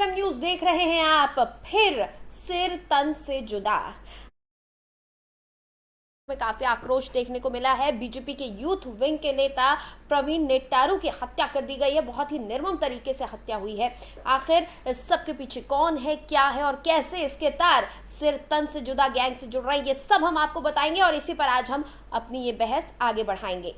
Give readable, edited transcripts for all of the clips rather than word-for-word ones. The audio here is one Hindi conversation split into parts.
एफएम न्यूज देख रहे हैं आप। फिर सिर तन से जुदा में काफी आक्रोश देखने को मिला है। बीजेपी के यूथ विंग के नेता प्रवीण नेट्टारू की हत्या कर दी गई है। बहुत ही निर्मम तरीके से हत्या हुई है। आखिर इस सब के पीछे कौन है, क्या है और कैसे इसके तार सिर तन से जुदा गैंग से जुड़ रहे हैं, ये सब हम आपको बताएंगे और इसी पर आज हम अपनी ये बहस आगे बढ़ाएंगे।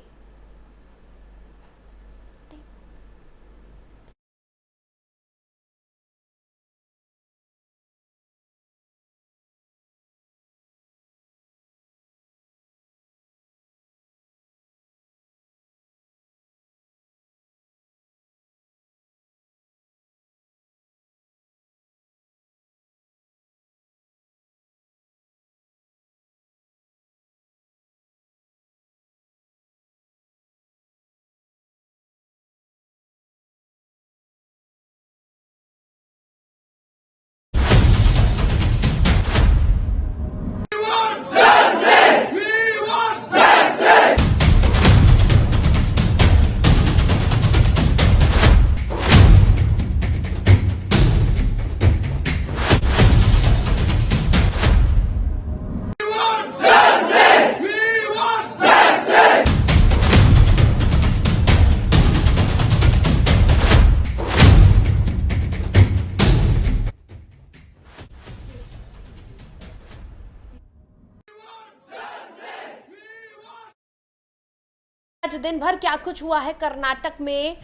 आज दिन भर क्या कुछ हुआ है कर्नाटक में,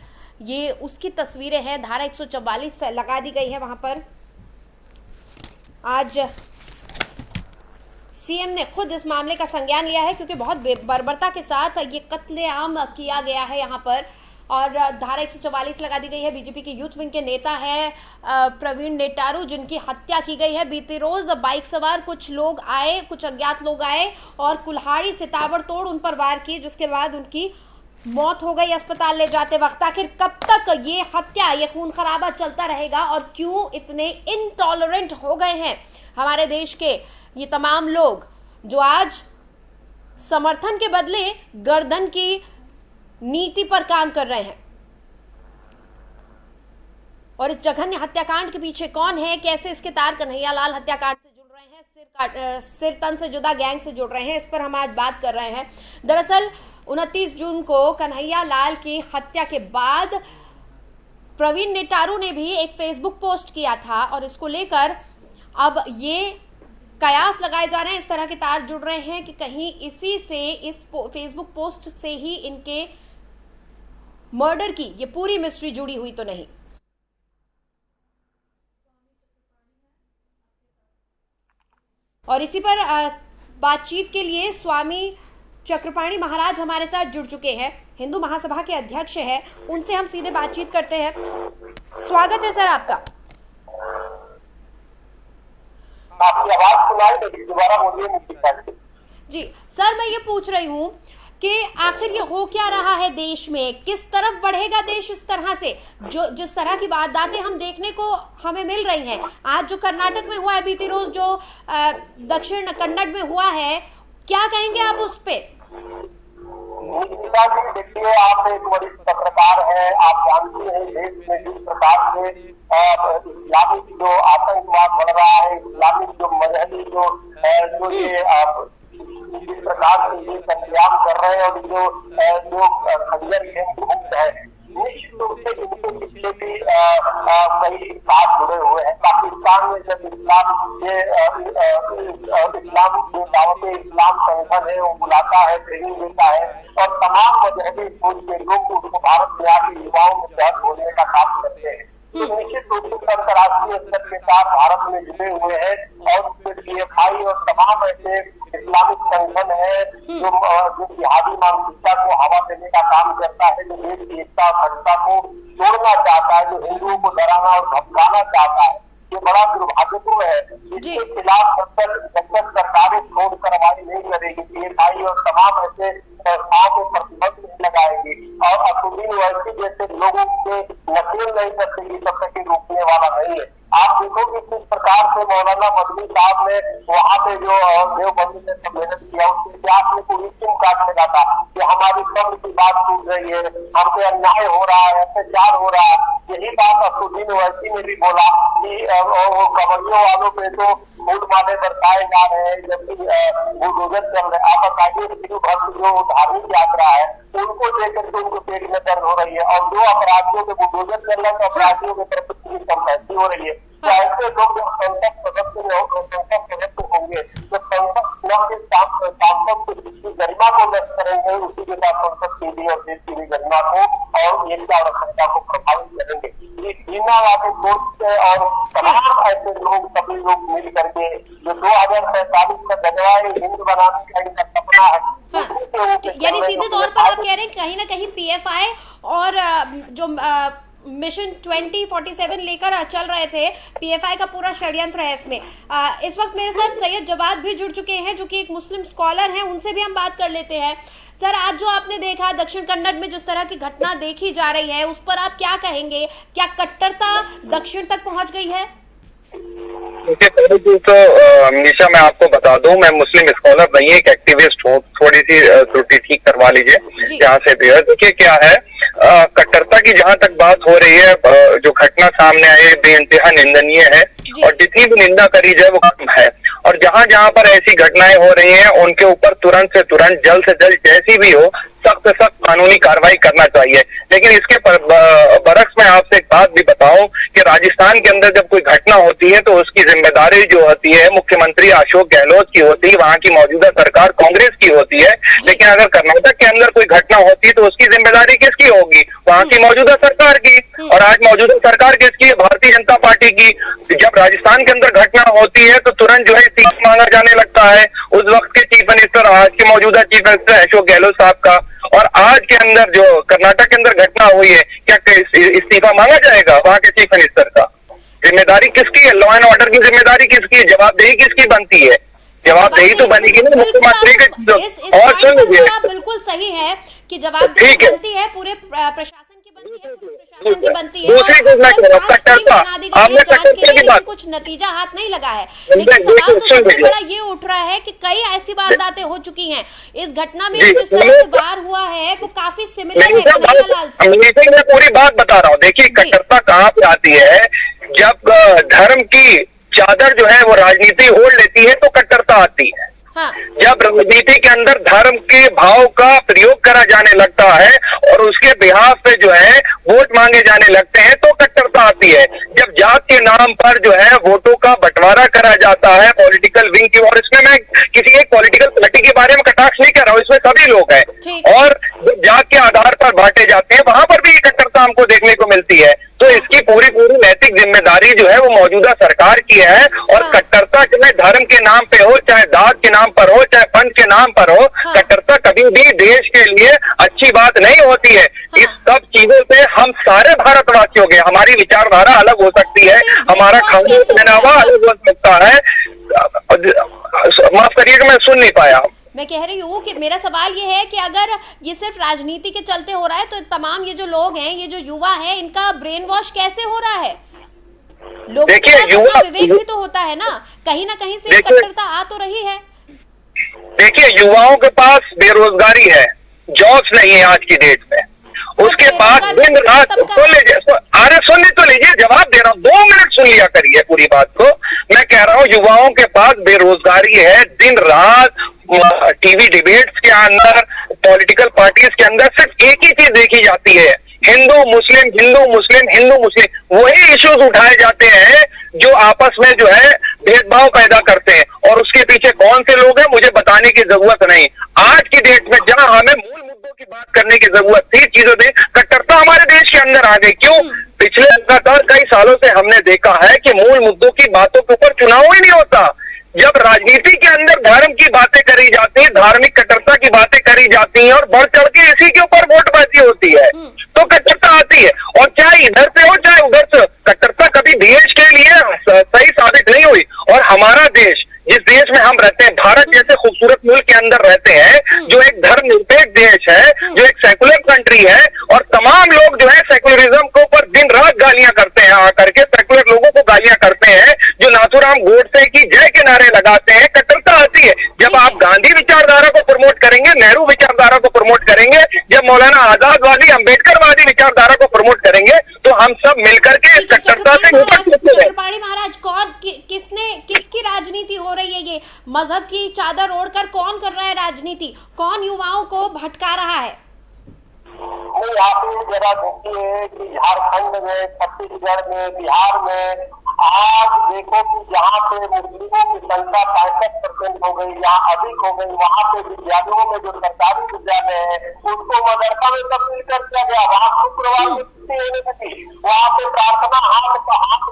ये उसकी तस्वीरें हैं। धारा 144 लगा दी गई है वहां पर। आज सीएम ने खुद इस मामले का संज्ञान लिया है क्योंकि बहुत बर्बरता के साथ ये कत्लेआम किया गया है यहाँ पर और धारा 144 लगा दी गई है। बीजेपी के यूथ विंग के नेता है प्रवीण नेट्टारू, जिनकी हत्या की गई है। बीते रोज बाइक सवार कुछ लोग आए, कुछ अज्ञात लोग आए और कुल्हाड़ी से ताबड़तोड़ उन पर वार किए, जिसके बाद उनकी मौत हो गई अस्पताल ले जाते वक्त। आखिर कब तक ये हत्या, ये खून खराबा चलता रहेगा और क्यों इतने इनटॉलरेंट हो गए हैं हमारे देश के ये तमाम लोग जो आज समर्थन के बदले गर्दन की नीति पर काम कर रहे हैं। और इस जघन्य हत्याकांड के पीछे कौन है, कैसे इसके तार कन्हैयालाल हत्याकांड से जुड़ रहे हैं, सिर तन से जुदा गैंग से जुड़ रहे हैं, इस पर हम आज बात कर रहे हैं। दरअसल 29 जून को कन्हैयालाल की हत्या के बाद प्रवीण नेट्टारू ने भी एक फेसबुक पोस्ट किया था और इसको लेकर अब ये कयास लगाए जा रहे हैं, इस तरह के तार जुड़ रहे हैं कि कहीं इसी से, इस फेसबुक पोस्ट से ही इनके मर्डर की ये पूरी मिस्ट्री जुड़ी हुई तो नहीं। और इसी पर बातचीत के लिए स्वामी चक्रपाणी महाराज हमारे साथ जुड़ चुके हैं, हिंदू महासभा के अध्यक्ष हैं। उनसे हम सीधे बातचीत करते हैं। स्वागत है सर आपका। आपकी आवाज सुनाई, दोबारा बोलिए। जी सर, मैं ये पूछ रही हूँ कि आखिर ये हो क्या रहा है देश में, किस तरफ बढ़ेगा देश इस तरह से, जो जिस तरह की वारदातें हम देखने को हमें मिल रही हैं। आज जो कर्नाटक में हुआ है, बीती रोज जो दक्षिण कन्नड़ में हुआ है, क्या कहेंगे आप उस पे? देखिए, आप एक बड़ी पत्रकार है, आप जानते हैं देश में जिस प्रकार से इस्लामिक जो आतंकवाद बढ़ रहा है, इस्लामिक जो मजहबी जो ये जिस प्रकार से ये संग्राम कर रहे हैं और जो खंजर मुक्त है, निश्चित रूप से इनके पीछे भी कई बात जुड़े हुए हैं। पाकिस्तान में जब इस्लाम जो दावत इस्लाम संगठन है वो बुलाता है, ट्रेनिंग देता है और तमाम मजहबी स्कूल के लोग उसको भारत में आके युवाओं में शहर खोलने का काम करते हैं। तो निश्चित रूप से अंतर्राष्ट्रीय स्तर के साथ भारत में जुड़े हुए हैं और PFI और तमाम ऐसे इस्लामिक संगठन है जो जिहादी मानसिकता को हवा देने का काम करता है, जो देश की एकता और अखंडता को तोड़ना चाहता है, जो हिंदुओं को डराना और धमकाना चाहता है। ये बड़ा दुर्भाग्यपूर्ण है। इसके खिलाफ जब तक सरकारें ठोस कार्रवाई नहीं करेगी, PFI और तमाम ऐसे संस्थाओं को प्रतिबंध नहीं लगाएगी और असुद्दीन ओवैसी जैसे लोगों के नकेल नहीं कर सकेगी, तब तक रोकने वाला नहीं है। आप देखो कि किस प्रकार से मौलाना मदनी साहब ने वहाँ पे जो देवबंदी में सम्मेलन किया, उसके इतिहास में कोई क्यों काट लगा था कि हमारी धर्म की बात टूट रही है, हम पे अन्याय हो रहा है, अत्याचार हो रहा है। यही बात असदुद्दीन ओवैसी ने भी बोला कि वो कबड्डियों वालों पे तो फूल माले बरसाए जा रहे हैं, जबकि बुलडोजर चल रहे। आप बताइए हिंदू धर्म जो धार्मिक यात्रा है उनको लेकर के उनको पेट में दर्द हो रही है, और जो अपराधियों के बुलडोजर चल रहे हैं तो अपराधियों की तरफ से संपत्ति हो रही है। तो ऐसे लोग जब संसद सदस्य होंगे तो संसद न के सांसद की गरिमा को नष्ट करेंगे, उसी के साथ संसद की भी और देश की भी गरिमा को और एकता और अखंडता को प्रभावित करेंगे। ये सीमावादी दोस्त और तमाम ऐसे लोग सभी लोग मिल करके जो 2047 का गजवाए हिंद बनाने का इनका सपना है। हाँ, यानी सीधे तौर पर आप कह रहे हैं कहीं ना कहीं पीएफआई और जो मिशन 2047 लेकर चल रहे थे, पीएफआई का पूरा षड्यंत्र है इसमें। इस वक्त मेरे साथ सैयद जवाद भी जुड़ चुके हैं जो कि एक मुस्लिम स्कॉलर हैं, उनसे भी हम बात कर लेते हैं। सर, आज जो आपने देखा दक्षिण कन्नड़ में जिस तरह की घटना देखी जा रही है उस पर आप क्या कहेंगे? क्या कट्टरता दक्षिण तक पहुंच गई है? देखिए, पहली चीज तो हमेशा मैं आपको बता दूं, मैं मुस्लिम स्कॉलर नहीं, एक एक्टिविस्ट हूँ। थोड़ी सी त्रुटि ठीक करवा लीजिए यहाँ से भी। देखिए क्या है, कट्टरता की जहाँ तक बात हो रही है, जो घटना सामने आई है बेइंतहा निंदनीय है और जितनी भी निंदा करी जाए वो कम है। और जहाँ जहाँ पर ऐसी घटनाएं हो रही हैं उनके ऊपर तुरंत से तुरंत, जल्द से जल्द, जैसी भी हो, सख्त से सख्त कानूनी कार्रवाई करना चाहिए। लेकिन इसके बरक्स में आपसे एक बात भी बताऊं कि राजस्थान के अंदर जब कोई घटना होती है तो उसकी जिम्मेदारी जो होती है मुख्यमंत्री अशोक गहलोत की होती है, वहां की मौजूदा सरकार कांग्रेस की होती है। लेकिन अगर कर्नाटक के अंदर कोई घटना होती है तो उसकी जिम्मेदारी किसकी होगी? वहां की मौजूदा सरकार की। और आज मौजूदा सरकार किसकी है? भारतीय जनता पार्टी की। जब राजस्थान के अंदर घटना होती है तो तुरंत जो है इस्तीफा मांगा जाने लगता है उस वक्त के चीफ मिनिस्टर, आज के मौजूदा चीफ मिनिस्टर अशोक गहलोत साहब का। और आज के अंदर जो कर्नाटक के अंदर घटना हुई है, क्या इस्तीफा मांगा जाएगा वहां के चीफ मिनिस्टर का? जिम्मेदारी किसकी है? लॉ एंड ऑर्डर की जिम्मेदारी किसकी है? जवाबदेही किसकी बनती है? जवाबदेही तो बनेगी ना मुख्यमंत्री के। और सुन लीजिए, बिल्कुल सही है कि जवाबदेही बनती है, पूरे प्रशासन की बनती है, प्रशासन की बनती है। दूसरी चीज मैं कह रहा हूँ, कट्टरता, आपने कट्टरता की बात, कुछ नतीजा हाथ नहीं लगा है। लेकिन सवाल तो सबसे बड़ा ये उठ रहा है कि कई ऐसी वारदातें हो चुकी हैं। इस घटना में जिस तरह से वार हुआ है वो काफी सिमिलर है कन्हैयालाल से। मैं पूरी बात बता रहा हूँ। देखिए, कट्टरता कहाँ पे आती है? जब धर्म की चादर जो है वो राजनीति ओढ़ लेती है तो कट्टरता आती है। हाँ। जब राजनीति के अंदर धर्म के भाव का प्रयोग करा जाने लगता है और उसके बिहाफ पे जो है वोट मांगे जाने लगते हैं तो कट्टरता आती है। जब जात के नाम पर जो है वोटों का बंटवारा करा जाता है पॉलिटिकल विंग की, और इसमें मैं किसी एक पॉलिटिकल पार्टी के बारे में कटाक्ष नहीं कर रहा हूँ, इसमें सभी लोग हैं, और जब जात के आधार पर बांटे जाते हैं वहां पर भी कट्टरता हमको देखने को मिलती है। तो इसकी पूरी नैतिक जिम्मेदारी जो है वो मौजूदा सरकार की है। और कट्टरता चाहे धर्म के नाम पे हो, चाहे दाद के नाम पर हो, चाहे पंथ के नाम पर हो, कट्टरता कभी भी देश के लिए अच्छी बात नहीं होती है। इस सब चीजों से हम सारे भारतवासियों के, हमारी विचारधारा अलग हो सकती है, हमारा खाना पहनावा अलग हो सकता है। माफ करिएगा मैं सुन नहीं पाया। मैं कह रही हूँ कि मेरा सवाल ये है कि अगर ये सिर्फ राजनीति के चलते हो रहा है तो तमाम ये जो लोग हैं, ये जो युवा हैं, इनका ब्रेन वॉश कैसे हो रहा है? लोगों के पास अपना विवेक भी तो होता है ना कहीं से कट्टरता आ तो रही है। देखिए, युवाओं के पास बेरोजगारी है, जॉब्स नहीं है आज की डेट में। उसके बाद दिन रात सुन लीजिए, अरे सुन तो लीजिए, जवाब दे रहा हूँ, 2 मिनट सुन लिया करिए पूरी बात को। मैं कह रहा हूँ युवाओं के पास बेरोजगारी है, दिन रात टीवी डिबेट्स के अंदर, पॉलिटिकल पार्टीज के अंदर सिर्फ एक ही चीज देखी जाती है, हिंदू मुस्लिम, हिंदू मुस्लिम, हिंदू मुस्लिम। वही इश्यूज उठाए जाते हैं जो आपस में जो है भेदभाव पैदा करते हैं। और उसके पीछे कौन से लोग हैं मुझे बताने की जरूरत नहीं। आज की डेट में जहां हमें मूल मुद्दों की बात करने की जरूरत थी, चीजों से कट्टरता हमारे देश के अंदर आ गई। क्यों? पिछले लगातार कई सालों से हमने देखा है कि मूल मुद्दों की बातों के ऊपर चुनाव ही नहीं होता। जब राजनीति के अंदर धर्म की बातें करी जाती है, धार्मिक कट्टरता की बातें करी जाती हैं और बढ़ चढ़ के इसी के ऊपर वोटबाजी होती है तो कट्टरता आती है। और चाहे इधर से हो चाहे उधर से, कट्टरता कभी देश के लिए सही साबित नहीं हुई। और हमारा देश, जिस देश में हम रहते हैं, भारत जैसे खूबसूरत मुल्क के अंदर रहते हैं, जो एक धर्मनिरपेक्ष देश है, जो एक सेकुलर कंट्री है, और तमाम लोग जो है सेकुलरिज्म के ऊपर दिन रात गालियां करते हैं, आकर के सेकुलर लोगों को गालियां करते हैं, जो नाथूराम गोडसे की जय के नारे लगाते हैं। कट्टरता आती है जब आप गांधी विचारधारा को प्रमोट करेंगे, नेहरू विचारधारा विचारधारा को प्रमोट करेंगे, जब मौलाना आजादवादी अम्बेडकरवादी विचारधारा को प्रमोट करेंगे, तो हम सब मिलकर के इस कट्टरता से ऊपर चलते हैं। चक्रपाणी महाराज, किसकी राजनीति हो रही है? ये मजहब की चादर ओढ़कर कौन कर रहा है राजनीति? कौन युवाओं को भटका रहा है? आप जरा देखिए कि झारखंड में, छत्तीसगढ़ में, बिहार में आज देखो कि जहाँ पे मुस्लिमों की संख्या 65% हो गई, यहाँ अधिक हो गई, वहाँ पे विद्यालयों में जो सरकारी विद्यालय है उसको मदरसा में तब्दील कर दिया गया। वहाँ शुक्रवार में छुट्टी होने लगी, वहाँ पे प्रार्थना हाथ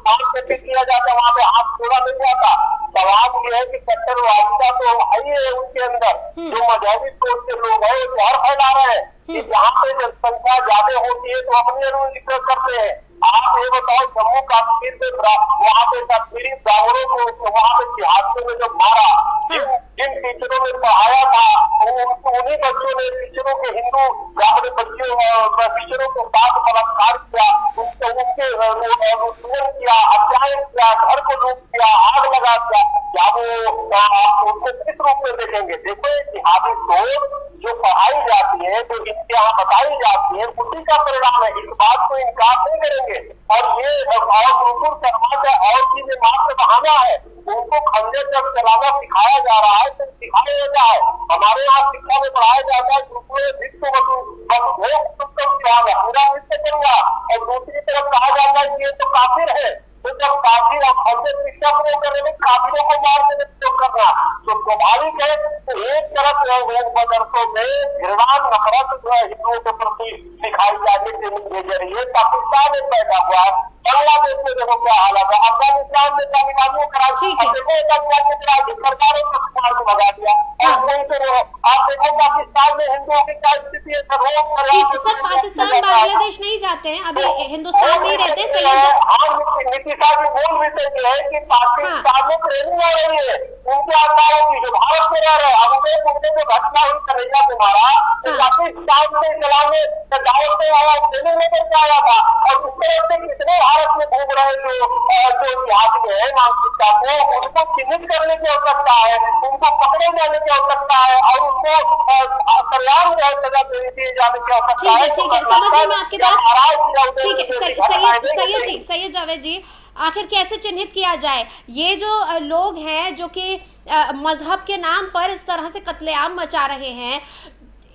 बांध करके किया जाता, वहाँ पे हाथ छोड़ा नहीं जाता। सवाल ये है कि कट्टरवादिता तो है ही है उनके अंदर, जो मजहबी सोच के लोग है वो जहर फैला रहे हैं कि जहाँ पे जनसंख्या ज्यादा होती है तो अपने रूल करते हैं। आप ये बताओ, जम्मू कश्मीर में वहाँ पे कश्मीरी ब्राह्मणों को वहाँ पे हादसे में जो मारा, जिन टीचरों ने पढ़ाया था उन्हीं बच्चों ने टीचरों के हिंदू ब्राह्मण टीचरों को साथ बलात्कार किया, उनके किया, हत्याएं किया, घर को लूट किया, आग लगा दिया। क्या वो उनको किस रूप में देखेंगे? देखो जिहादी सोच जो पढ़ाई जाती है, जो इनके यहाँ बताई जाती है, उसी का परिणाम है। इस बात को इनकार नहीं करेंगे। और ये और समाज है और चीजें मात्र बहाना है, उनको खंजर जब चलाना सिखाया जा रहा है तो सिखाया जाता है। हमारे यहाँ शिक्षा में पढ़ाया जाता है पूरा नृत्य करूंगा, और दूसरी तरफ कहा जाता है कि ये तो काफिर है। तो जब काफिर और खंजर शिक्षा प्रयोग करने में काफिरों को मार देने प्रयोग करना तो स्वाभाविक है। तो एक तरफ मदरसों में घृणा नफरत जो है हिंदुओं के प्रति सिखाई जाने के जरिए पाकिस्तान में पैदा हुआ है। बांग्लादेश में देखो क्या हालत है, अफगानिस्तान में तालिबानियों सरकारों को समाज को भगा दिया। आप देखो पाकिस्तान में हिंदुओं की क्या स्थिति है। सर पाकिस्तान बांग्लादेश नहीं जाते हैं, अभी हिंदुस्तान में ही रहते हैं। नीतिशा जी बोल भी सकते हैं कि पाकिस्तान में ट्रेनिंग हो रही है उनके आधारों की, जो भारत में रह रहे हैं। उनके जो घटना हुई कन्हैया कुमारा पाकिस्तान में चलाने दावत में आया, ट्रेनिंग लेकर के आया था, और उस तरह से कितने भारत में घूम रहे जो जिहादी है मानसिकता को, उनको चिन्हित करने की आवश्यकता है, उनको पकड़े जाने की आवश्यकता है, और उनको सलाम सजा दिए जाने की आवश्यकता है। ठीक है, समझ गई मैं आपकी बात। ठीक है, सैयद जावेद जी, आखिर कैसे चिन्हित किया जाए ये जो लोग हैं जो कि मजहब के नाम पर इस तरह से कत्लेआम मचा रहे हैं,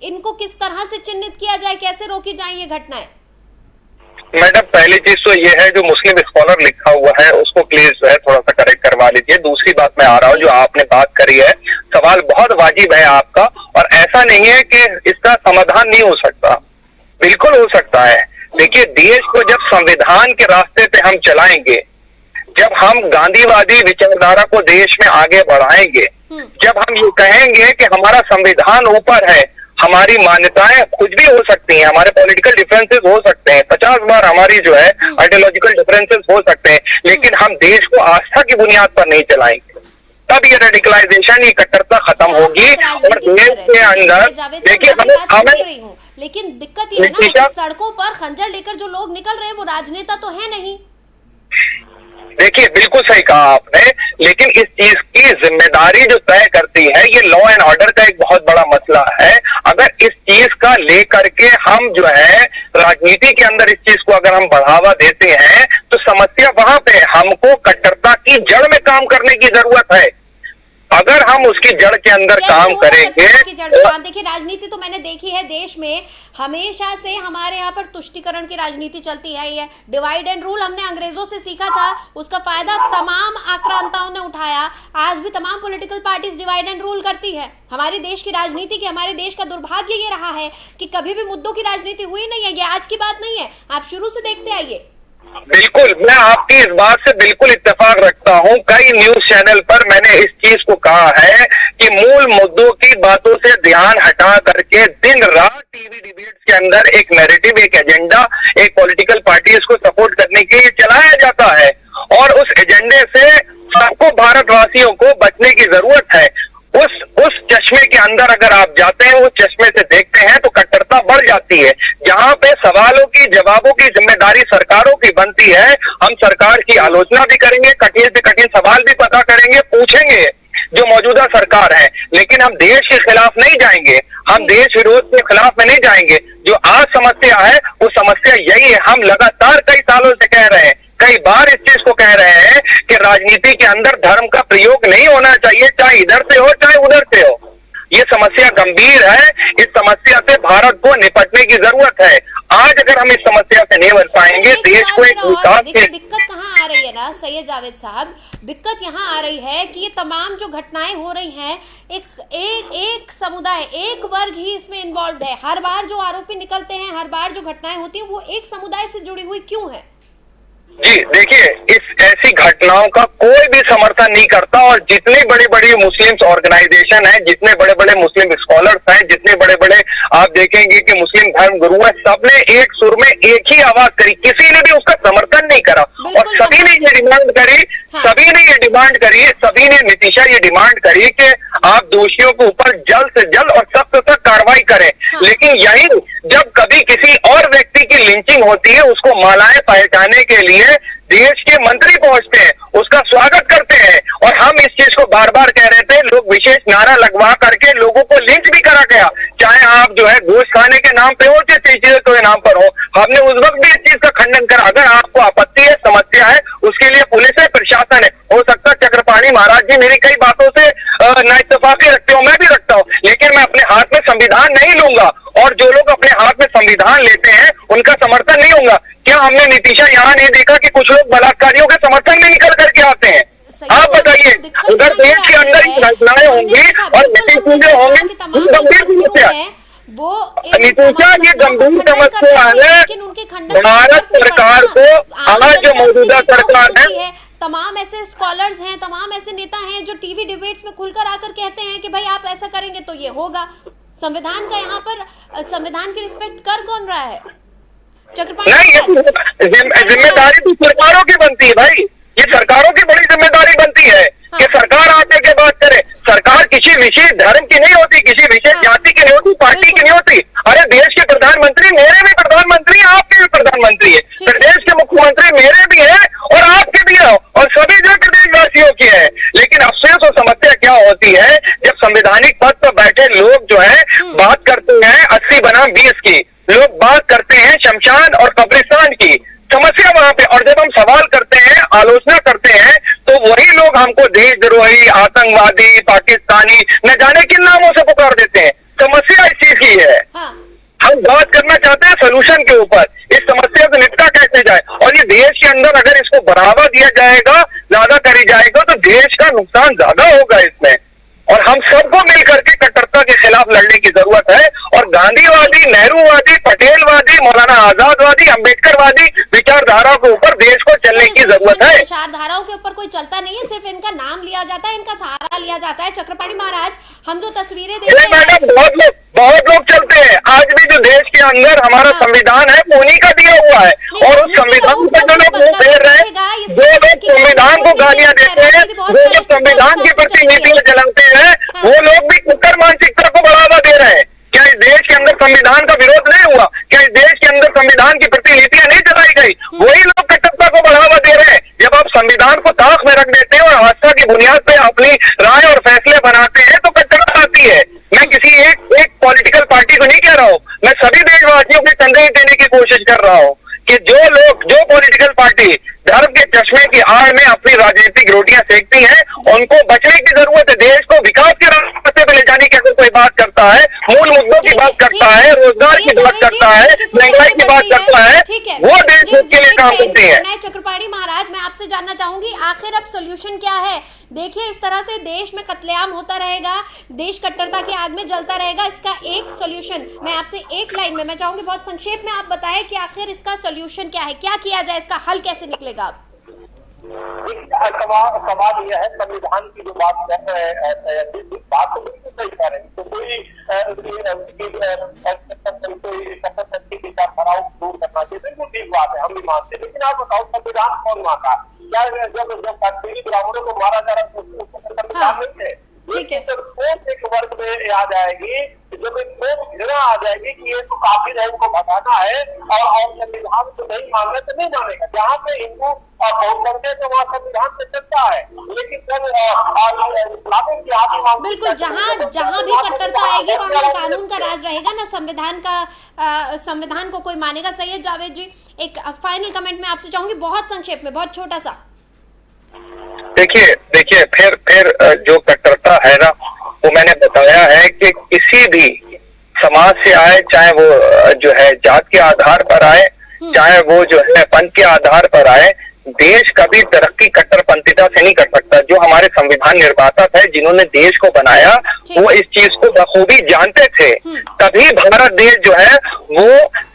इनको किस तरह से चिन्हित किया जाए, कैसे रोकी जाए ये घटनाएं? मैडम, पहली चीज तो ये है, जो मुस्लिम स्कॉलर लिखा हुआ है उसको प्लीज जो है थोड़ा सा करेक्ट करवा लीजिए। दूसरी बात मैं आ रहा हूँ, जो आपने बात करी है, सवाल बहुत वाजिब है आपका, और ऐसा नहीं है कि इसका समाधान नहीं हो सकता, बिल्कुल हो सकता है। देखिए, देश को जब संविधान के रास्ते पे हम चलाएंगे, जब हम गांधीवादी विचारधारा को देश में आगे बढ़ाएंगे, जब हम ये कहेंगे कि हमारा संविधान ऊपर है, हमारी मान्यताएं कुछ भी हो सकती हैं, हमारे पॉलिटिकल डिफरेंसेस हो सकते हैं, 50 बार हमारी जो है आइडियोलॉजिकल डिफरेंसेस हो सकते हैं, लेकिन हम देश को आस्था की बुनियाद पर नहीं चलाएंगे, तब ये रेडिकलाइजेशन, ये कट्टरता खत्म होगी। और देश के अंदर देखिए हमें लेकिन दिक्कत ये है ना, सड़कों पर खंजर लेकर जो लोग निकल रहे हैं वो राजनेता तो है नहीं। देखिए, बिल्कुल सही कहा आपने, लेकिन इस चीज की जिम्मेदारी जो तय करती है, ये लॉ एंड ऑर्डर का एक बहुत बड़ा मसला है। अगर इस चीज का लेकर के हम जो है राजनीति के अंदर इस चीज को अगर हम बढ़ावा देते हैं, तो समस्या वहां पे, हमको कट्टरता की जड़ में काम करने की जरूरत है। अगर हम उसकी जड़ के अंदर काम करेंगे, देखिए राजनीति तो मैंने देखी है देश में, हमेशा से हमारे यहाँ पर तुष्टीकरण की राजनीति चलती है। ये डिवाइड एंड रूल हमने अंग्रेजों से सीखा था, उसका फायदा तमाम आक्रांताओं ने उठाया। आज भी तमाम political parties divide and rule करती है। हमारी देश की राजनीति की, हमारे देश का दुर्भाग्य ये रहा है कि कभी भी मुद्दों की राजनीति हुई नहीं है। ये आज की बात नहीं है, आप शुरू से देखते आइए। बिल्कुल, मैं आपकी इस बात से बिल्कुल इत्तेफाक रखता हूं। कई न्यूज चैनल पर मैंने इस चीज को कहा है कि मूल मुद्दों की बातों से ध्यान हटा करके दिन रात टीवी डिबेट्स के अंदर एक नैरेटिव, एक एजेंडा, एक पॉलिटिकल पार्टीज को सपोर्ट करने के लिए चलाया जाता है, और उस एजेंडे से सबको, भारतवासियों को बचने की जरूरत है। उस चश्मे के अंदर अगर आप जाते हैं, उस चश्मे से देखते हैं, तो कट्टरता बढ़ जाती है। जहां पे सवालों की, जवाबों की जिम्मेदारी सरकारों की बनती है, हम सरकार की आलोचना भी करेंगे, कठिन से कठिन सवाल भी पता करेंगे, पूछेंगे, जो मौजूदा सरकार है, लेकिन हम देश के खिलाफ नहीं जाएंगे, हम देश विरोध के खिलाफ में नहीं जाएंगे। जो आज समस्या है वो समस्या यही है, हम लगातार कई सालों से कह रहे हैं, कई बार इस चीज को कह रहे हैं कि राजनीति के अंदर धर्म का प्रयोग नहीं होना चाहिए, चाहे इधर से हो चाहे उधर से हो। ये समस्या गंभीर है, इस समस्या से भारत को निपटने की जरूरत है। आज अगर हम इस समस्या से नहीं बन पाएंगे, देश को एक विकास की दिक्कत कहाँ आ रही है ना सैयद जावेद साहब, दिक्कत यहाँ आ रही है कि ये तमाम जो घटनाएं हो रही हैं, एक समुदाय, एक वर्ग ही इसमें इन्वॉल्व है। हर बार जो आरोपी निकलते हैं, हर बार जो घटनाएं होती हैं, वो एक समुदाय से जुड़ी हुई क्यों है? जी देखिए, इस ऐसी घटनाओं का कोई भी समर्थन नहीं करता, और जितनी बड़ी बड़ी मुस्लिम ऑर्गेनाइजेशन है, जितने बड़े बड़े मुस्लिम स्कॉलर्स हैं, जितने बड़े बड़े आप देखेंगे कि मुस्लिम धर्म गुरु हैं, सबने एक सुर में एक ही आवाज करी, किसी ने भी उसका समर्थन नहीं करा, और सभी ने ये डिमांड करी, सभी ने ये डिमांड करी, सभी ने नीतीशा ये डिमांड करी कि आप दोषियों के ऊपर जल्द से जल्द और सख्त से सख्त कार्रवाई करें। लेकिन यही जब कभी किसी और व्यक्ति की लिंचिंग होती है, उसको मालाएं पहचाने के लिए देश के मंत्री पहुंचते हैं, उसका स्वागत करते हैं, और हम इस चीज को बार बार कह रहे थे, लोग विशेष नारा लगवा करके लोगों को लिंच भी करा गया, चाहे आप जो है गोश्त खाने के नाम पे हो, चाहे चीजों के नाम पर हो। हमने उस वक्त भी इस चीज का खंडन करा। अगर आपको आपत्ति है, समस्या है, उसके लिए पुलिस है, प्रशासन है। हो सकता है चक्रपाणी महाराज जी मेरी कई बातों से नाइतफाकी रखते हो, मैं भी रखता हूँ, लेकिन मैं अपने हाथ में संविधान नहीं लूंगा, और जो लोग अपने हाथ में संविधान लेते हैं उनका समर्थन नहीं होगा। क्या हमने नीतीशा यहाँ नहीं देखा कि कुछ लोग बलात्कारियों के समर्थन में निकल करके आते हैं? आप बताइए, उधर देश के अंदर घटनाएं होंगी और नीतीश होंगे, गंभीर समस्या है। नीतीशा ये गंभीर समस्या है। भारत सरकार को आज जो मौजूदा सरकार है, तमाम ऐसे स्कॉलर्स हैं, तमाम ऐसे नेता हैं जो टीवी डिबेट्स में खुलकर आकर कहते हैं कि भाई आप ऐसा करेंगे तो ये होगा। संविधान का यहाँ पर संविधान की रिस्पेक्ट कर कौन रहा है? नहीं, जिम्मेदारी तो सरकारों की बनती है भाई, ये सरकारों की बड़ी जिम्मेदारी बनती है कि सरकार आकर के बात करे। सरकार किसी विशेष धर्म की नहीं होती, किसी विशेष जाति की नहीं होती, पार्टी की नहीं होती। अरे देश के प्रधानमंत्री मेरे भी प्रधानमंत्री, आपके भी प्रधानमंत्री है, प्रदेश के मुख्यमंत्री मेरे भी है और आपके भी है, और सभी जो प्रदेशवासियों की है। लेकिन अफसोस और समस्या क्या होती है, जब संवैधानिक पद पर बैठे लोग जो है बात करते हैं 80 बनाम 20 की, लोग बात करते हैं शमशान और कब्रिस्तान की, समस्या वहां पे। और जब हम सवाल करते हैं, आलोचना करते हैं, तो वही लोग हमको देशद्रोही, आतंकवादी, पाकिस्तानी, न जाने किन नामों से पुकार देते हैं। समस्या इस चीज की है। हम बात करना चाहते हैं सोल्यूशन के ऊपर, इस समस्या से निपटा कैसे जाए। और ये देश के अंदर अगर इसको बढ़ावा दिया जाएगा, ज्यादा करी जाएगा, तो देश का नुकसान ज्यादा होगा इसमें। और हम सबको मिलकर के कट्टरता के खिलाफ लड़ने की जरूरत है। और गांधीवादी, नेहरूवादी, पटेलवादी, मौलाना आजादवादी, अम्बेडकरवादी विचारधारा के ऊपर देश को चलने की जरूरत है। विचारधाराओं के ऊपर कोई चलता नहीं है, सिर्फ इनका नाम लिया जाता है, इनका सहारा लिया जाता है। चक्रपाणी महाराज, हम जो तस्वीरें देख रहे हैं मैडम, बहुत लोग चलते हैं। आज भी जो देश के अंदर हमारा संविधान है वो उन्हीं का दिया हुआ है, और उस संविधान को जो लोग वोट दे रहे हैं, जो लोग संविधान को गालियां देते हैं, जो लोग संविधान के प्रति नीतियां जलाते हैं, वो लोग भी कुकर मानसिकता को बढ़ावा दे रहे हैं। क्या इस देश के अंदर संविधान का विरोध नहीं हुआ? क्या इस देश के अंदर संविधान की प्रति नीतियां नहीं चलाई गई? वही लोग कट्टरता को बढ़ावा दे रहे हैं। जब आप संविधान को ताक में रख देते हैं और आस्था की बुनियाद पे अपनी राय और फैसले बनाते हैं, तो कट्टरता आती है। मैं किसी एक पॉलिटिकल पार्टी को नहीं कह रहा हूँ, मैं सभी देशवासियों को संदेश देने की कोशिश कर रहा हूँ कि जो लोग, जो पॉलिटिकल पार्टी धर्म के चश्मे की आड़ में अपनी राजनीतिक रोटियां सेकती हैं, उनको बचने की जरूरत है। देश को विकास के रास्ते पे ले जाने की अगर कोई बात करता है, मूल मुद्दों की बात करता है, रोजगार की बात करता है, महंगाई की बात करता है, वो देश के लिए काम करते हैं। चक्रपाणी महाराज, मैं आपसे जानना चाहूंगी, आखिर अब सोल्यूशन क्या है? देखिए, इस तरह से देश में कत्लेआम होता रहेगा, देश कट्टरता की आग में जलता रहेगा। इसका एक सोल्यूशन, मैं आपसे एक लाइन में, मैं चाहूंगी बहुत संक्षेप में आप बताएं कि आखिर इसका सोल्यूशन क्या है, क्या किया जाए, इसका हल कैसे निकलेगा? सवाल यह है, संविधान की जो बात कर रहे हैं, बात तो बिल्कुल सही कह रहे हैं, तो कोई विचारधाराओं को दूर करना चाहिए, बिल्कुल ठीक बात है, हम भी मानते हैं। लेकिन आप बताओ, संविधान कौन मानता? क्या जब कश्मीरी ब्राह्मणों को मारा जा रहा है तो संविधान नहीं है? एक वर्ग में आ जाएगी, जब एक घृणा आ जाएगी कि ये तो काफिर है, इनको भगाना है, और संविधान को नहीं मानना तो नहीं मानेगा। जहाँ पे इनको और बहुत करते तो वहाँ संविधान से चलता है, लेकिन जब इस्लामिक जिहादी बिल्कुल, जहां भी कट्टरता आएगी वहां ना कानून का राज रहेगा, ना संविधान को कोई मानेगा। सैयद जावेद जी, एक फाइनल कमेंट में आपसे चाहूंगी, बहुत संक्षेप में, बहुत छोटा सा। देखिए फिर जो कट्टरता है ना, वो मैंने बताया है कि किसी भी समाज से आए, चाहे वो जो है जात के आधार पर आए, चाहे वो जो है पंथ के आधार पर आए, देश कभी तरक्की कट्टरपंथिता से नहीं कर सकता। जो हमारे संविधान निर्माता थे, जिन्होंने देश को बनाया, वो इस चीज को बखूबी जानते थे। तभी भारत देश जो है वो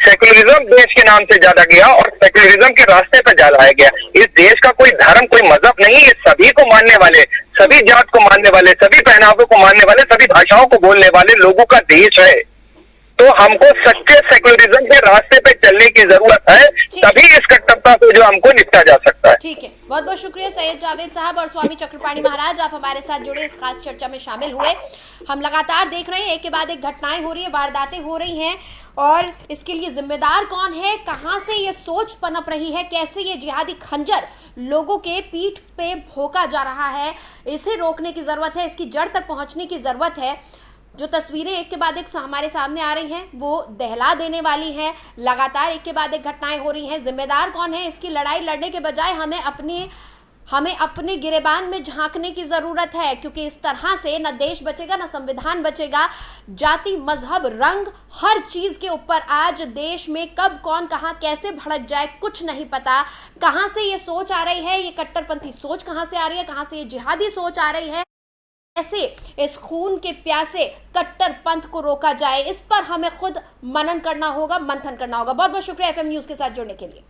सेक्युलरिज्म देश के नाम से जाना गया और सेक्युलरिज्म के रास्ते पर जा लाया गया। इस देश का कोई धर्म, कोई मजहब नहीं है, सभी को मानने वाले, सभी जात को मानने वाले, सभी पहनावों को मानने वाले, सभी भाषाओं को बोलने वाले लोगों का देश है। तो हमको सच्चे सेक्युलरिज्म के रास्ते पे चलने की जरूरत है, तभी इस कट्टरता से जो हमको निपटा जा सकता है। ठीक है, बहुत बहुत शुक्रिया सैयद जावेद साहब और स्वामी चक्रपाणी महाराज, आप हमारे साथ जुड़े, इस खास चर्चा में शामिल हुए। हम लगातार देख रहे हैं एक के बाद एक घटनाएं हो रही है, वारदातें हो रही हैं, और इसके लिए जिम्मेदार कौन है, कहां से ये सोच पनप रही है, कैसे ये जिहादी खंजर लोगों के पीठ पे भोंका जा रहा है, इसे रोकने की जरूरत है, इसकी जड़ तक पहुंचने की जरूरत है। जो तस्वीरें एक के बाद एक हमारे सामने आ रही हैं वो दहला देने वाली हैं। लगातार एक के बाद एक घटनाएं हो रही हैं। जिम्मेदार कौन है, इसकी लड़ाई लड़ने के बजाय हमें अपने गिरेबान में झांकने की ज़रूरत है, क्योंकि इस तरह से न देश बचेगा, न संविधान बचेगा। जाति, मजहब, रंग, हर चीज़ के ऊपर आज देश में कब कौन कहां कैसे भड़क जाए कुछ नहीं पता। कहां से ये सोच आ रही है, ये कट्टरपंथी सोच कहां से आ रही है, कहां से ये जिहादी सोच आ रही है, कैसे इस खून के प्यासे कट्टर पंथ को रोका जाए, इस पर हमें खुद मनन करना होगा, मंथन करना होगा। बहुत बहुत शुक्रिया FM न्यूज़ के साथ जुड़ने के लिए।